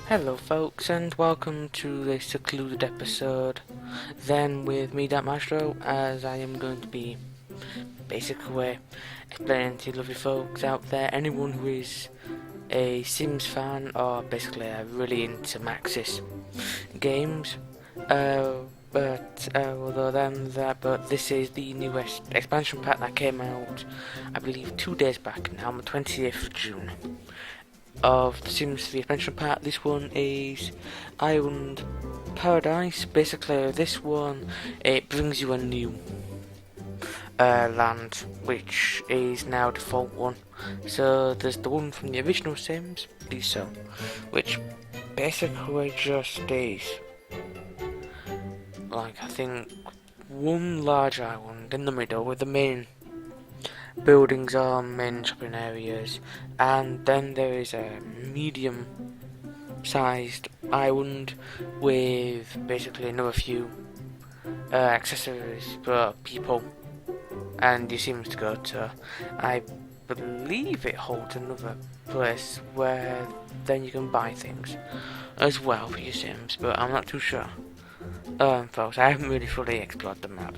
Hello folks and welcome to this secluded episode then with me, Mistro, as I am going to be basically explaining to lovely folks out there, anyone who is a Sims fan or basically really into Maxis games, but this is the newest expansion pack that came out I believe 2 days back now on the 20th of June of the Sims 3 expansion pack. This one is Island Paradise. Basically, this one it brings you a new land, which is now default one. So there's the one from the original Sims, Mistro, which basically just is like I think one large island in the middle with the main buildings are main shopping areas, and then there is a medium sized island with basically another few accessories for people, and you seem to go to, I believe it holds another place where then you can buy things as well for your Sims, but I'm not too sure. Folks, I haven't really fully explored the map.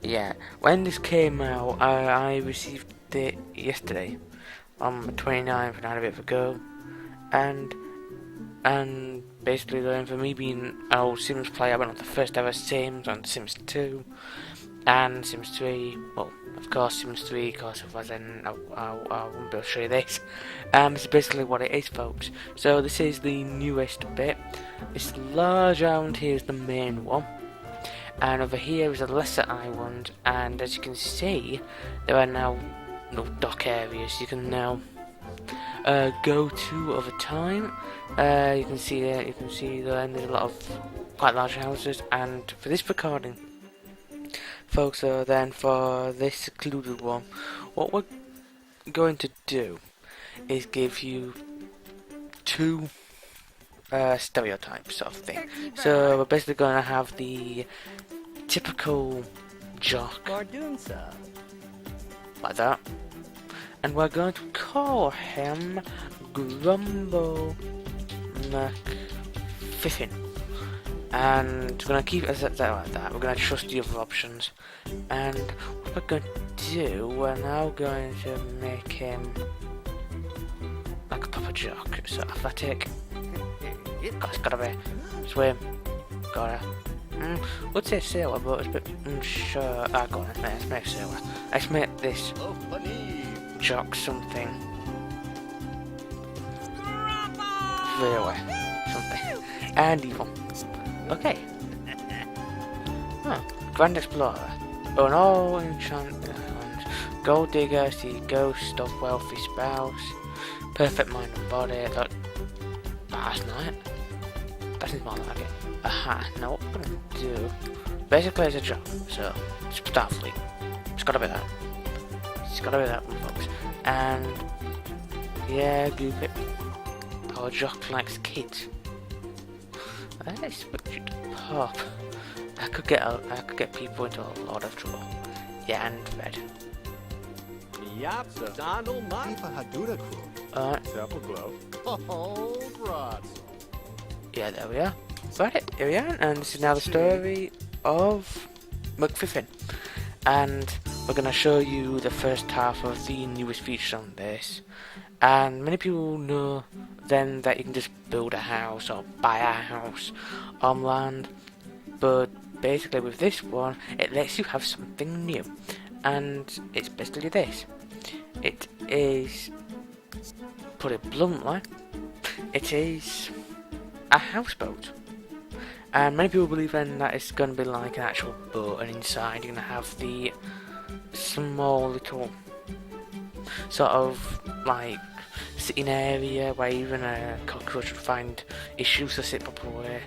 Yeah, when this came out, I received it yesterday on the 29th, and I had a bit of a go, and basically then for me being an old Sims player, I went on the first ever Sims, on Sims 2 and Sims 3. Well, of course Sims 3, because otherwise then I wouldn't be able to show you this. This is basically what it is, folks. So this is the newest bit. This large island here is the main one, and over here is a lesser island, and as you can see there are now no dock areas you can now go to over time. You can see there, there's a lot of quite large houses, and for this recording, folks, then for this secluded one, what we're going to do is give you two stereotypes sort of thing. So we're basically going to have the typical jock like that, and we're going to call him Grumble McFiffin, and we're going to keep it as that like that. We're going to trust the other options, and what we're going to do, we're now going to make him like a proper jock, so athletic. It's gotta be swim, gotta would say sailor, but it's a bit unsure. Go on, let's make sailor. Let's make this jock something really something and evil. Okay. Grand Explorer. An all enchanted gold digger, the ghost of wealthy spouse, perfect mind and body. Look, last night. That seems more like it. Aha, now what we're gonna do, basically it's a job, so Starfleet. It's gotta be that. It's gotta be that one, folks. And yeah, goop it. Our jock likes kids. Let's switch it up. I could get people into a lot of trouble. Yeah, and Fred. Alright. Yeah, there we are. Right, here we are, and this is now the story of McFiffin. And we're going to show you the first half of the newest feature on this. And many people know then that you can just build a house or buy a house on land. But basically with this one, it lets you have something new. And it's basically this. It is, put it bluntly, it is a houseboat, and many people believe then that it's going to be like an actual boat, and inside you're going to have the small little sort of like sitting area where even a cockroach would find issues to sit properly,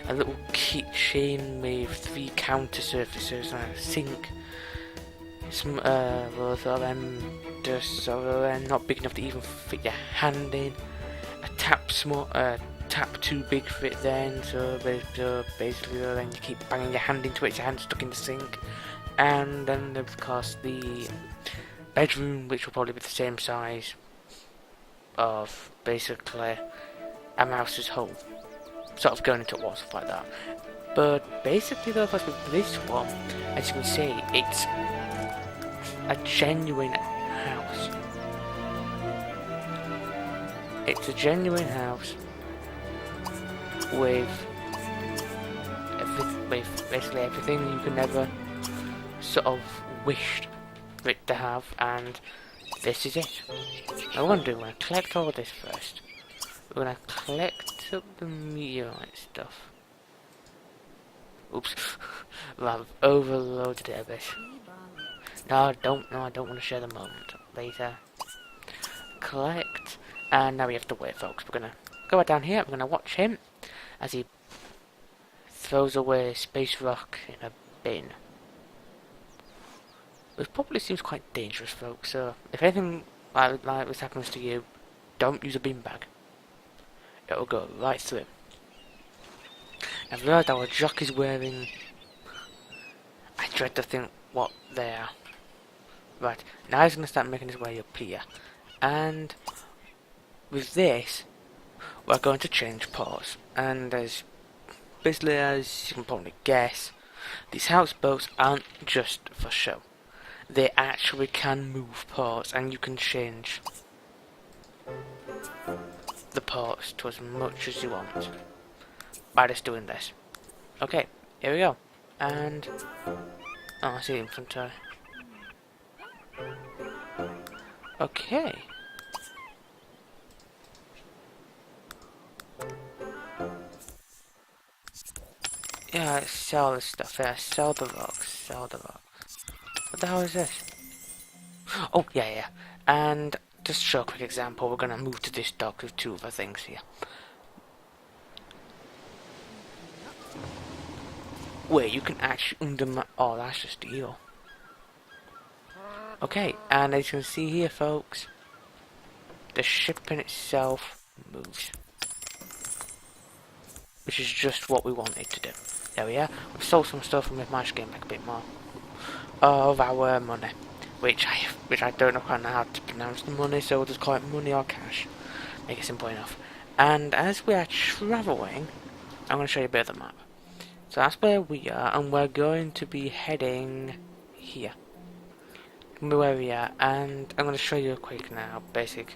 a little kitchen with 3 counter surfaces and a sink, some both of them just sort of not big enough to even fit your hand in, a tap too big for it then, so basically then you keep banging your hand into it, it's your hand stuck in the sink. And then of course the bedroom, which will probably be the same size of basically a mouse's hole, sort of going into walls, stuff like that. But basically though, with this one, as you can see, it's a genuine house. It's a genuine house with basically everything you can ever sort of wished for it to have, and this is it. Now what I'm going to do, we're going to collect all this first. We're going to collect up the meteorite stuff. Oops. Well, I've overloaded it a bit. No, I don't want to share the moment. Later. Collect. And now we have to wait, folks. We're going to go right down here. We're going to watch him as he throws away a space rock in a bin. It probably seems quite dangerous, folks, so if anything like this happens to you, don't use a beanbag. It'll go right through. I've realised our jock is wearing... I dread to think what they are. Right, now he's going to start making his way up here. And with this, we're going to change ports. And as basically as you can probably guess, these houseboats aren't just for show. They actually can move ports, and you can change the ports to as much as you want by just doing this. Okay, here we go. And oh, I see the inventory. Okay. Yeah, let's sell this stuff. Yeah, sell the rocks. Sell the rocks. What the hell is this? Oh, yeah. And just to show a quick example, we're gonna move to this dock with two other things here. Where you can actually undermine. Oh, that's just steel. Okay, and as you can see here, folks, the ship in itself moves, which is just what we want it to do. There we are. We've sold some stuff and we've managed to gain back a bit more of our money, which I don't know quite know how to pronounce the money, so we'll just call it money or cash. Make it simple enough. And as we are travelling, I'm going to show you a bit of the map. So that's where we are, and we're going to be heading here. Where we are, and I'm going to show you a quick now basic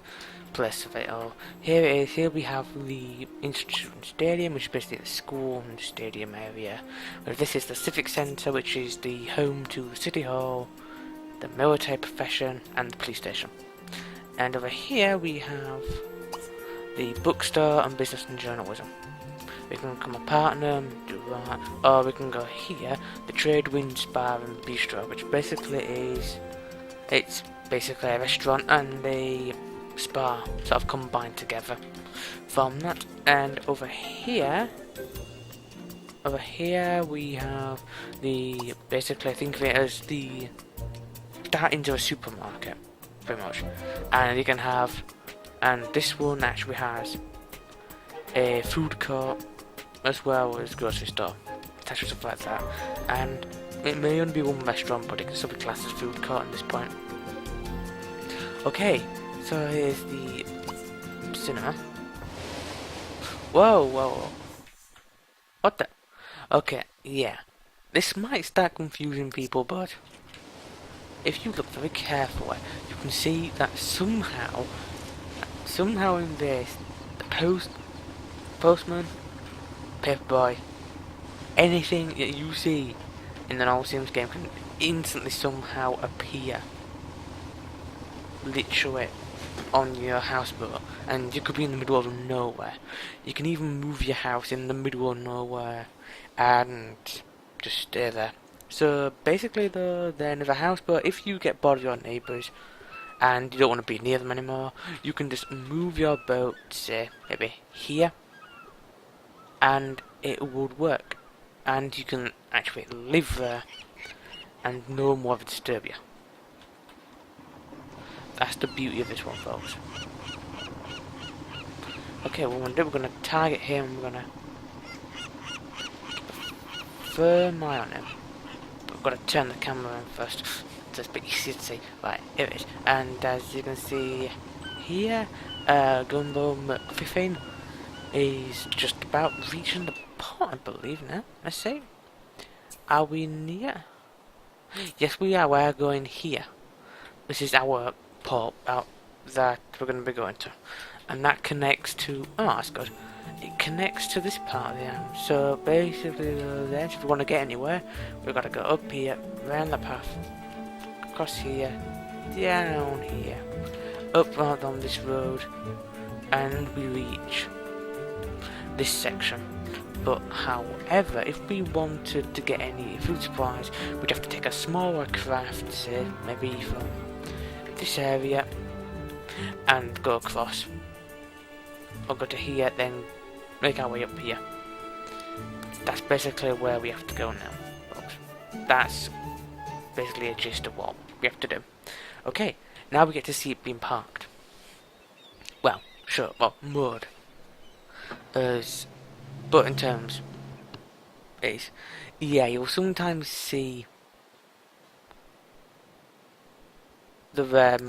place of it all. Here it is. Here we have the Institute Stadium, which is basically the school and stadium area. Where this is the Civic Centre, which is the home to the City Hall, the military profession, and the police station. And over here we have the bookstore and business and journalism. We can become a partner and do that, or we can go here, the Trade Wind Bar and Bistro, which basically is... It's basically a restaurant and a spa sort of combined together from that. And over here we have the, basically think of it as the start into a supermarket, pretty much. And you can have, and this one actually has a food court as well as grocery store, attached stuff like that. And it may only be one restaurant, but it can still be classed as food court at this point. Okay, so here's the cinema. Whoa. What the? Okay, yeah. This might start confusing people, but if you look very carefully, you can see that somehow in this, the postman, paperboy, anything that you see in an old Sims game can instantly somehow appear, literally, on your houseboat, and you could be in the middle of nowhere. You can even move your house in the middle of nowhere and just stay there. So basically though, then with a houseboat, if you get bored of your neighbours and you don't want to be near them anymore, you can just move your boat, say, maybe here, and it would work. And you can actually live there and no one will ever disturb you. That's the beauty of this one, folks. Okay, what we're going to do, we're going to target him, we're going to keep a firm eye on him. But we've got to turn the camera in first, so it's a bit easier to see. Right, here it is. And as you can see here, Gumbo McFiffin, is just about reaching the pot, I believe now. Let's see. Are we near? Yes, we are. We're going here. This is our port out that we're going to be going to. And that connects to... Oh, that's good. It connects to this part of the arm. So basically, then, if we want to get anywhere, we've got to go up here, round the path, across here, down here, up right on this road, and we reach this section. But however, if we wanted to get any food supplies, we'd have to take a smaller craft, say maybe from this area, and go across. Or go to here, then make our way up here. That's basically where we have to go now, folks. That's basically a gist of what we have to do. Okay, now we get to see it being parked. Well, sure, well, mud. But in terms is, yeah, you'll sometimes see the rare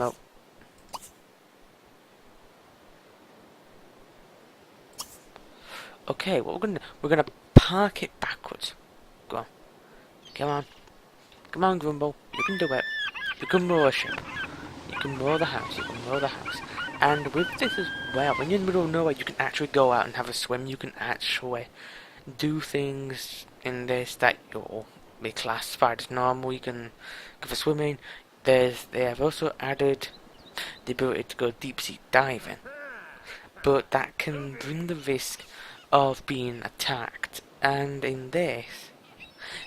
Okay, what we're gonna park it backwards. Go on. Come on, Grumble. You can do it. You can moor a ship. You can moor the house. You can moor the house. And with this as well, when you're in the middle of nowhere, you can actually go out and have a swim. You can actually do things in this that you'll be classified as normal. You can go for swimming. They have also added the ability to go deep sea diving, but that can bring the risk of being attacked. And in this,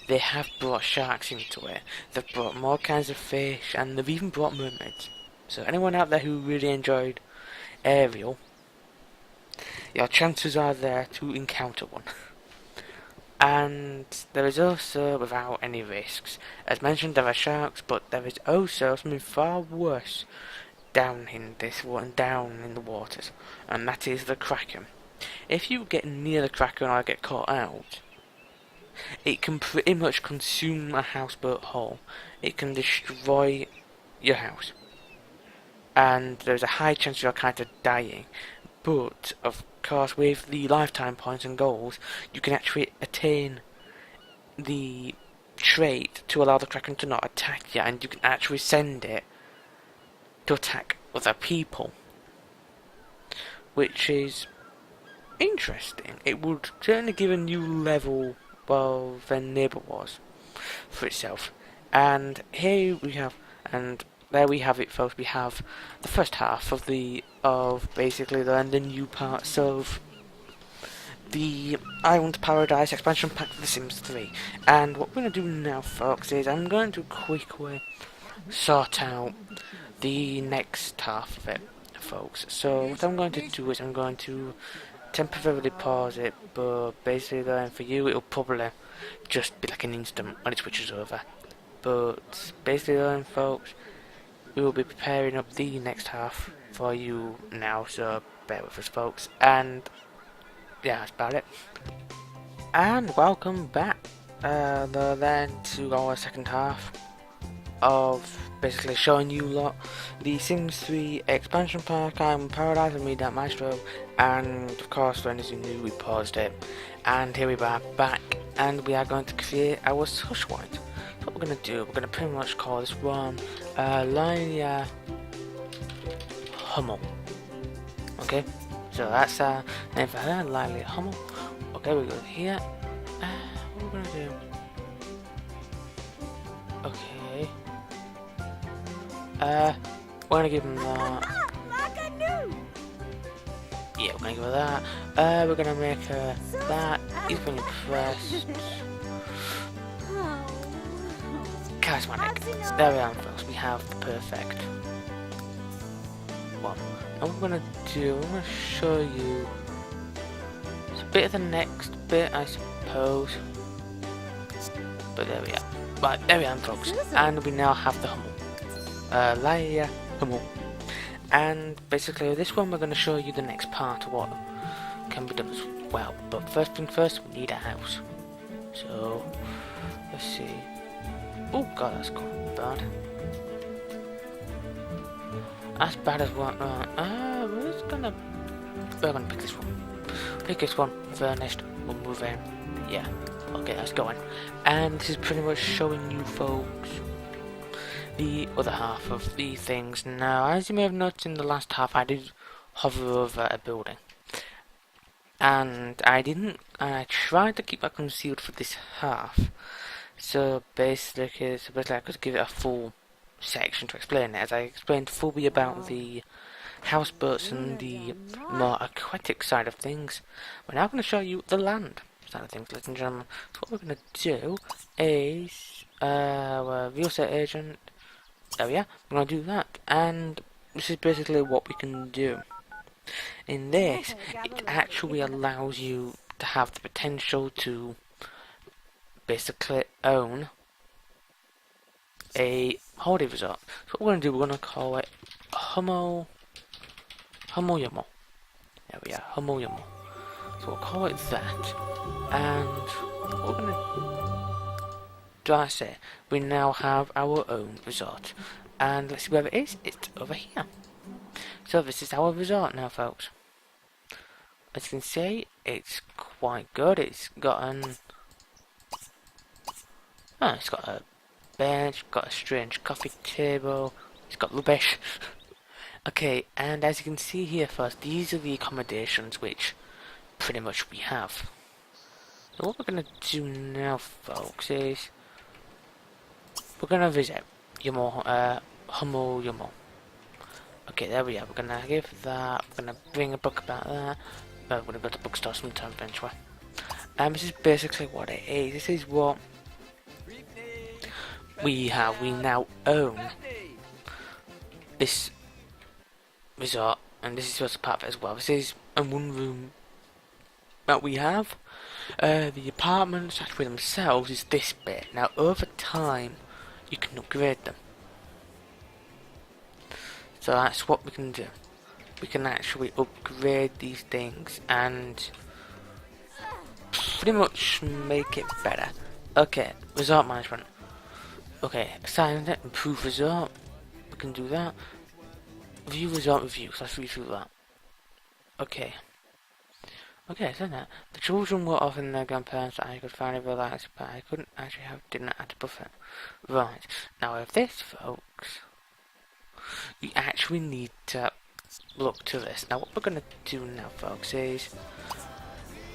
they have brought sharks into it. They've brought more kinds of fish, and they've even brought mermaids. So anyone out there who really enjoyed Ariel, your chances are there to encounter one. And there is also, without any risks, as mentioned, there are sharks, but there is also something far worse down in this water, down in the waters, and that is the Kraken. If you get near the Kraken or get caught out, it can pretty much consume a houseboat whole. It can destroy your house, and there's a high chance of your character dying. But of course, with the lifetime points and goals, you can actually attain the trait to allow the Kraken to not attack you, and you can actually send it to attack other people, which is interesting. It would certainly give a new level of than Neighbour was for itself. And here we have, and there we have it, folks. We have the first half of basically the new parts of the Island Paradise expansion pack for The Sims 3. And what we're going to do now, folks, is I'm going to quickly sort out the next half of it, folks. So what I'm going to do is I'm going to temporarily pause it, but basically then for you it'll probably just be like an instant when it switches over. But basically then, folks, we will be preparing up the next half for you now, so bear with us, folks. And yeah, that's about it. And welcome back then to our second half of basically showing you lot the Sims 3 expansion pack. I'm Paradise and me, that Mistro, and of course for anything new we paused it, and here we are back, and we are going to create our slush white. So what we're going to do, we're going to pretty much call this one Linia Hummel. Okay, so that's our name for her, Lilia Hummel. Okay, we go here. What are we going to do? Okay. We're gonna give him that. Yeah, we're gonna give her that. We're gonna make her that. He's been impressed. Charismatic. There we are, folks. We have the perfect one. And what we're gonna do, I'm gonna show you. It's a bit of the next bit, I suppose. But there we are. Right, there we are, folks. And we now have the Hummel. Laia Hummel. And basically with this one we're going to show you the next part of what can be done as well. But first thing first, we need a house. So let's see. Oh god, that's quite bad. As bad as what? We're gonna pick this one. Biggest one, furnished, we'll move in. Yeah, okay, that's going. And this is pretty much showing you folks the other half of the things. Now, as you may have noticed in the last half, I did hover over a building. And I tried to keep that concealed for this half. So basically I could give it a full section to explain it, as I explained fully about the houseboats and the more aquatic side of things. We're now going to show you the land side of things, ladies and gentlemen. So what we're going to do is, real estate agent, there we are, we're going to do that, and this is basically what we can do. In this, it actually allows you to have the potential to basically own a holiday resort. So what we're going to do, we're going to call it Humo Yomo. There we are, Humo Yomo. So we'll call it that. And what we're going to do, I say, we now have our own resort. And let's see where it is. It's over here. So this is our resort now, folks. As you can see, it's quite good. It's got a bench, got a strange coffee table, it's got rubbish. Okay, and as you can see here first, these are the accommodations which pretty much we have. So what we're going to do now, folks, is we're going to visit Humo Yomo. Okay, there we are. We're going to give that, we're going to bring a book about that. We're going to go to the bookstore sometime eventually. This is basically what it is. This is what we have. We now own this resort, and this is what's a part of it as well. This is a one room that we have. The apartments actually themselves is this bit. Now over time you can upgrade them. So that's what we can do. We can actually upgrade these things and pretty much make it better. Okay, resort management. Okay, assign it, improve resort. We can do that. View resort reviews. Let's read through that. Okay. Okay, so that the children were often their grandparents that I could finally relax, but I couldn't actually have dinner at a buffet. Right. Now with this, folks, you actually need to look to this. Now what we're gonna do now, folks, is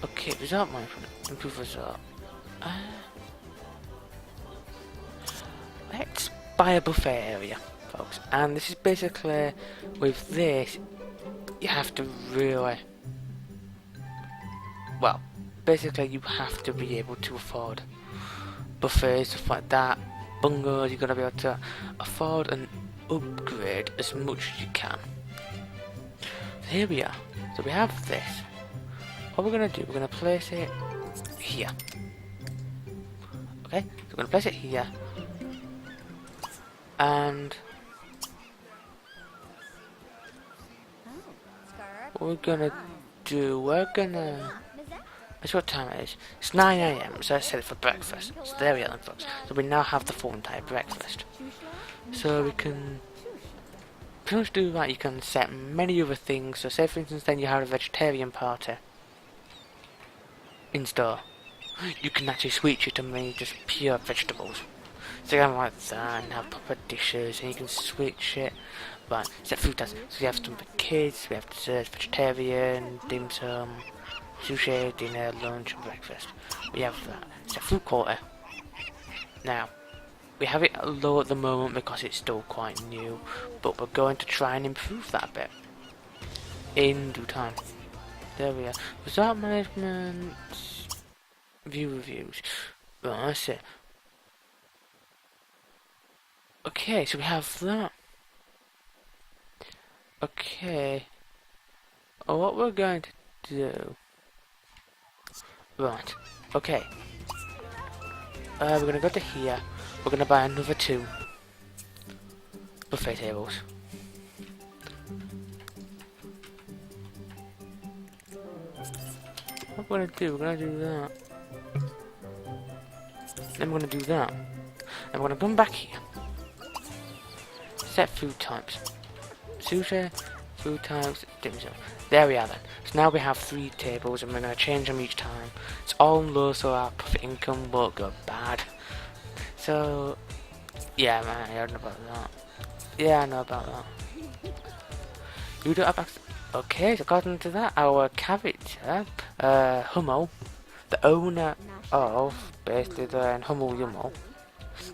okay, resort management, improve resort. Let's buy a buffet area, folks. And this is basically, with this, you have to really, well, basically you have to be able to afford buffets, stuff like that, bungalows. You've got to be able to afford and upgrade as much as you can. So here we are. So we have this. What we're going to do, we're going to place it here. Okay, so we're going to place it here. And what we're gonna do, that's what time it is. It's 9 AM, so I set it for breakfast. So there we are then, folks. So we now have the full entire breakfast. So we can pretty much do that. You can set many other things. So say for instance then you have a vegetarian party in store. You can actually switch it to make just pure vegetables. So you have like that and have proper dishes, and you can switch it. Right, set food types. So we have some for kids, we have desserts, vegetarian, dim sum, sushi, dinner, lunch and breakfast. We have that. Set food quality. Now, we have it low at the moment because it's still quite new, but we're going to try and improve that a bit in due time. There we are. Resort management, view reviews. Right, that's it. Okay, so we have that. Okay. What we're going to do... Right. Okay. We're going to go to here. We're going to buy another 2 buffet tables. What we're going to do, we're going to do that. Then we're going to do that. And we're going to come back here. Set food types. Sushi, food types, dim sum. There we are then. So now we have 3 tables and we're going to change them each time. It's all low so our profit income won't go bad. So, yeah man, I know about that. Yeah, I know about that. You don't have access. Okay, so according to that, our character, Hummel, the owner of basically the Hummel Yummel,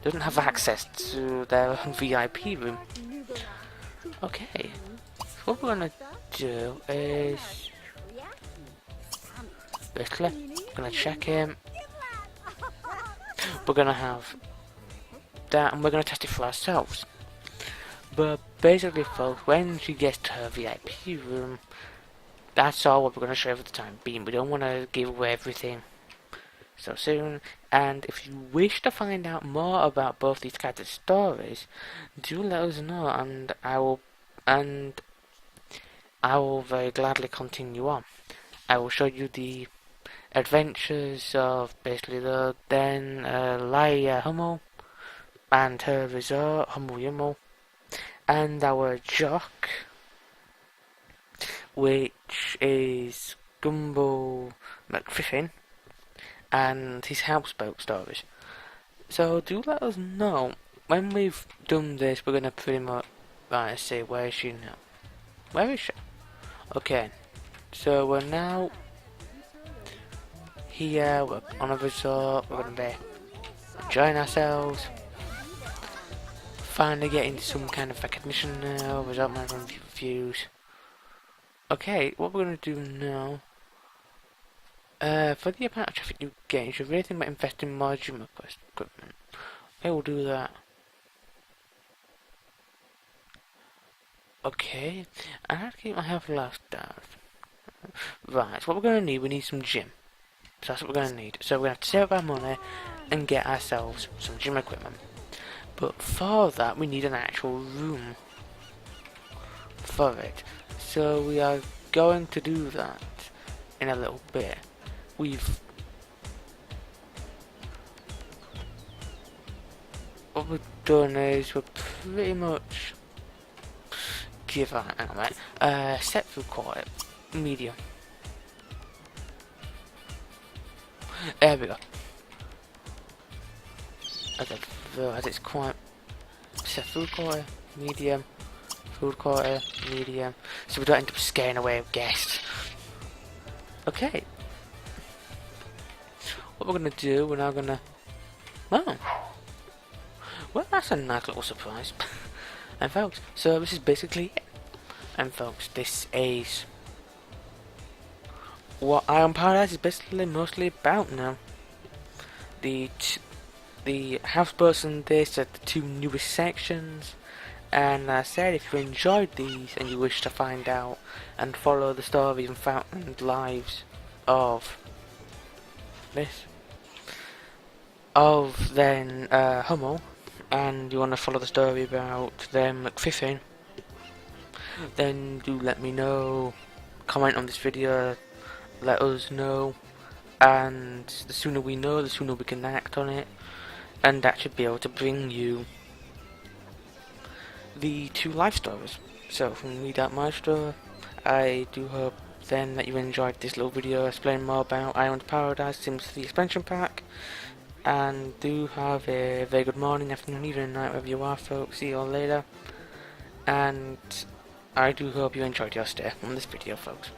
doesn't have access to their VIP room. Okay, so what we're gonna do is basically gonna check him. We're gonna have that, and we're gonna test it for ourselves. But basically, folks, when she gets to her VIP room, that's all what we're gonna show for the time being. We don't want to give away everything so soon. And if you wish to find out more about both these characters' stories, do let us know, and I will very gladly continue on. I will show you the adventures of basically the Laia Hummel and her resort, Hummel Yummel, and our jock, which is Gumbo McFiffin, and his houseboat stories. So do let us know. When we've done this, we're gonna pretty much say, where is she now? Where is she? Okay, so we're now here, we're on a resort, we're gonna be enjoying ourselves, finally getting some kind of recognition now, resort management reviews. Okay, what we're gonna do now, for the amount of traffic you get, you should really think about investing in more gym equipment. Okay, we'll do that. Okay, I have to keep my health last down. Right, so what we're gonna need, we need some gym. So that's what we're gonna need. So we're gonna have to save up our money and get ourselves some gym equipment. But for that, we need an actual room for it. So we are going to do that in a little bit. What we've done is we're pretty much give out, hang on mate, set food quality, medium. There we go. Okay, as it's quite set food quality, medium, food quality, medium. So we don't end up scaring away guests. Okay. What we're gonna do, we're now gonna... Oh. Well, that's a nice little surprise. And folks, so this is basically it. And folks, this is what Iron Paradise is basically mostly about now. The houseboats and this are the 2 newest sections. And I said, if you enjoyed these and you wish to find out and follow the stories and lives of this, of then Hummel, and you want to follow the story about them McFiffin, then do let me know, comment on this video, let us know, and the sooner we know, the sooner we can act on it, and that should be able to bring you the 2 life stories. So from me, that Mistro, I do hope then that you enjoyed this little video explaining more about Island Paradise Sims 3 expansion pack, and do have a very good morning, afternoon, evening, night, wherever you are folks. See you all later, and I do hope you enjoyed your stay on this video folks.